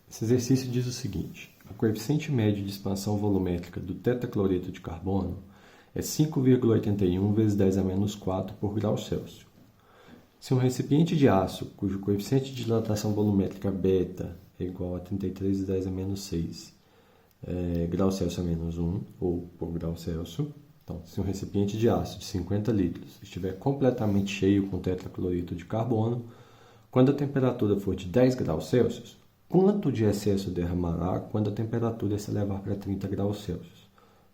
Esse exercício diz o seguinte: o coeficiente médio de expansão volumétrica do tetracloreto de carbono é 5,81 vezes 10 a menos 4 por grau Celsius. Se um recipiente de aço, cujo coeficiente de dilatação volumétrica beta é igual a 33 vezes 10 a menos 6 grau Celsius a menos 1, ou por grau Celsius, então, se um recipiente de aço de 50 litros estiver completamente cheio com tetracloreto de carbono, quando a temperatura for de 10 graus Celsius, quanto de excesso derramará quando a temperatura se elevar para 30 graus Celsius?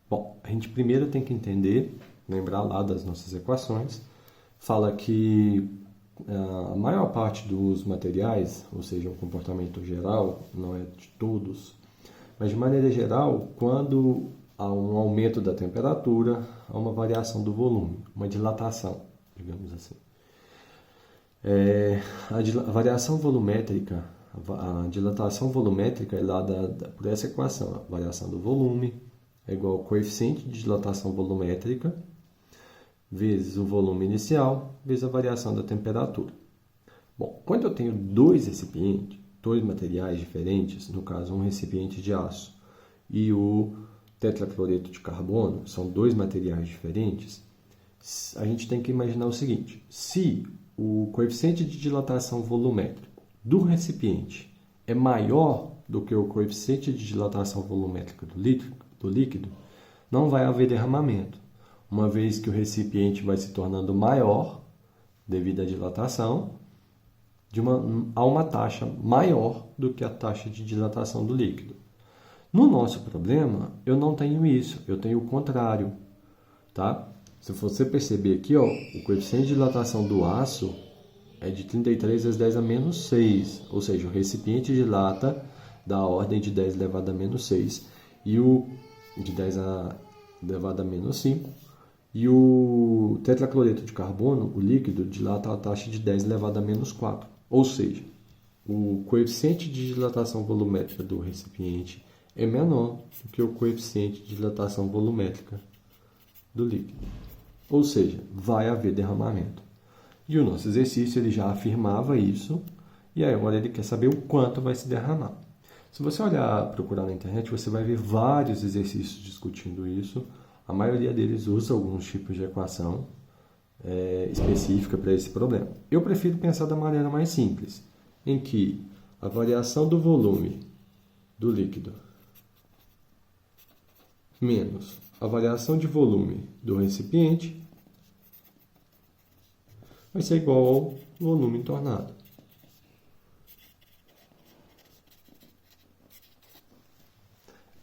Bom, a gente primeiro tem que entender, lembrar lá das nossas equações, fala que a maior parte dos materiais, ou seja, o comportamento geral, não é de todos, mas de maneira geral, quando há um aumento da temperatura, há uma variação do volume, uma dilatação, digamos assim. A variação volumétrica, a dilatação volumétrica é dada por essa equação. A variação do volume é igual ao coeficiente de dilatação volumétrica vezes o volume inicial vezes a variação da temperatura. Bom, quando eu tenho dois recipientes, dois materiais diferentes, no caso um recipiente de aço e o tetracloreto de carbono, são dois materiais diferentes, a gente tem que imaginar o seguinte: se o coeficiente de dilatação volumétrico do recipiente é maior do que o coeficiente de dilatação volumétrica do líquido, não vai haver derramamento, uma vez que o recipiente vai se tornando maior devido à dilatação a uma taxa maior do que a taxa de dilatação do líquido. No nosso problema, eu não tenho isso, eu tenho o contrário, tá? Se você perceber aqui, ó, o coeficiente de dilatação do aço é de 33 vezes 10 a menos 6, ou seja, o recipiente dilata da ordem de 10 elevado a menos 6 e o de 10 elevado a menos 5, e o tetracloreto de carbono, o líquido, dilata a taxa de 10 elevado a menos 4, ou seja, o coeficiente de dilatação volumétrica do recipiente é menor do que o coeficiente de dilatação volumétrica do líquido. Ou seja, vai haver derramamento. E o nosso exercício ele já afirmava isso, e aí agora ele quer saber o quanto vai se derramar. Se você procurar na internet, você vai ver vários exercícios discutindo isso. A maioria deles usa alguns tipos de equação específica para esse problema. Eu prefiro pensar da maneira mais simples, em que a variação do volume do líquido menos a variação de volume do recipiente vai ser igual ao volume tornado.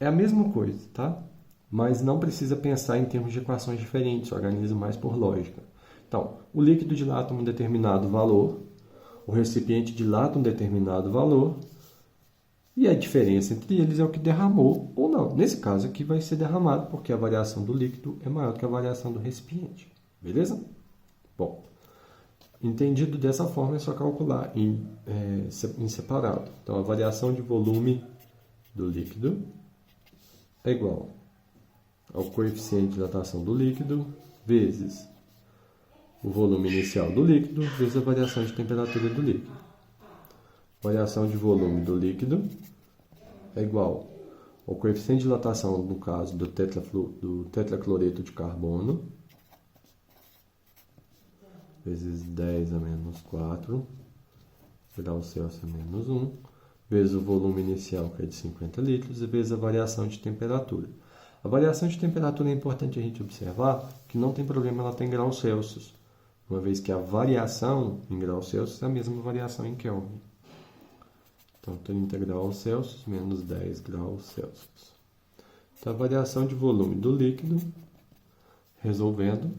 É a mesma coisa, tá? Mas não precisa pensar em termos de equações diferentes, organiza mais por lógica. Então, o líquido dilata um determinado valor, o recipiente dilata um determinado valor, e a diferença entre eles é o que derramou ou não. Nesse caso aqui vai ser derramado, porque a variação do líquido é maior que a variação do recipiente. Beleza? Bom, entendido dessa forma, é só calcular em separado. Então, a variação de volume do líquido é igual ao coeficiente de dilatação do líquido vezes o volume inicial do líquido vezes a variação de temperatura do líquido. Variação de volume do líquido é igual ao coeficiente de dilatação, no caso do tetracloreto de carbono, vezes 10 a menos 4, graus Celsius a menos 1, vezes o volume inicial, que é de 50 litros, e vezes a variação de temperatura. A variação de temperatura é importante a gente observar que não tem problema ela ter em graus Celsius, uma vez que a variação em graus Celsius é a mesma variação em Kelvin. Então, 30 graus Celsius menos 10 graus Celsius. Então, a variação de volume do líquido, resolvendo,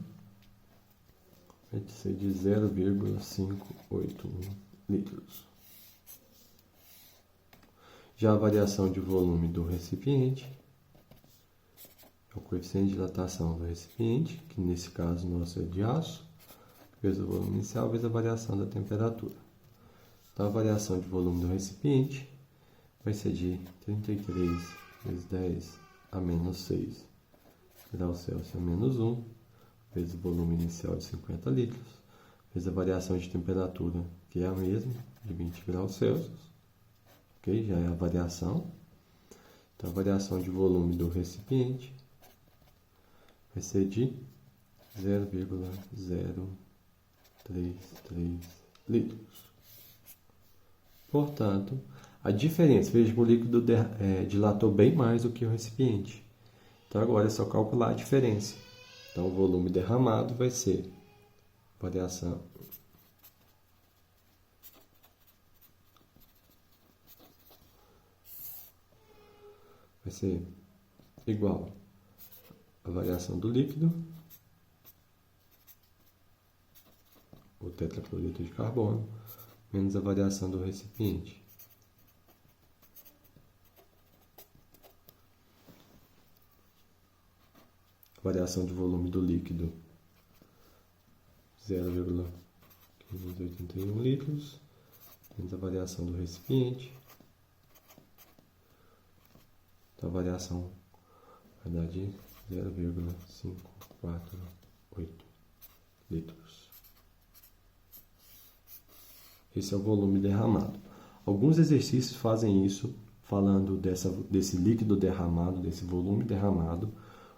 vai ser de 0,581 litros. Já a variação de volume do recipiente, é o coeficiente de dilatação do recipiente, que nesse caso nosso é de aço, vezes o volume inicial, vezes a variação da temperatura. Então, a variação de volume do recipiente vai ser de 33 vezes 10 a menos 6 graus Celsius a menos 1, vezes o volume inicial de 50 litros, vezes a variação de temperatura, que é a mesma, de 20 graus Celsius, ok? Já é a variação. Então, a variação de volume do recipiente vai ser de 0,033 litros. Portanto, a diferença, veja que o líquido dilatou bem mais do que o recipiente. Então, agora é só calcular a diferença. Então, o volume derramado vai ser variação vai ser igual à variação do líquido, o tetracloreto de carbono, menos a variação do recipiente. A variação de volume do líquido, 0,581 litros, menos a variação do recipiente. Então, a variação vai dar de 0,548 litros. Esse é o volume derramado. Alguns exercícios fazem isso, falando desse líquido derramado, desse volume derramado,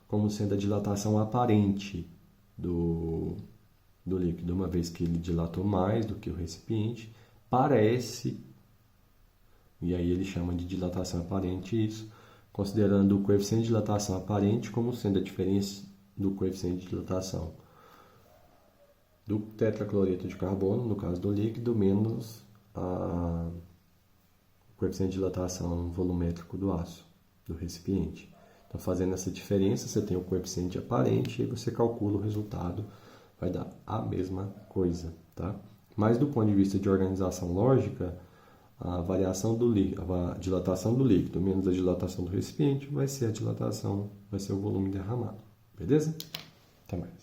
como sendo a dilatação aparente do líquido. Uma vez que ele dilatou mais do que o recipiente, parece, e aí ele chama de dilatação aparente isso, considerando o coeficiente de dilatação aparente como sendo a diferença do coeficiente de dilatação do tetracloreto de carbono, no caso do líquido, menos o coeficiente de dilatação volumétrico do aço, do recipiente. Então, fazendo essa diferença, você tem o coeficiente aparente e aí você calcula o resultado, vai dar a mesma coisa, tá? Mas do ponto de vista de organização lógica, a dilatação do líquido menos a dilatação do recipiente vai ser o volume derramado. Beleza? Até mais.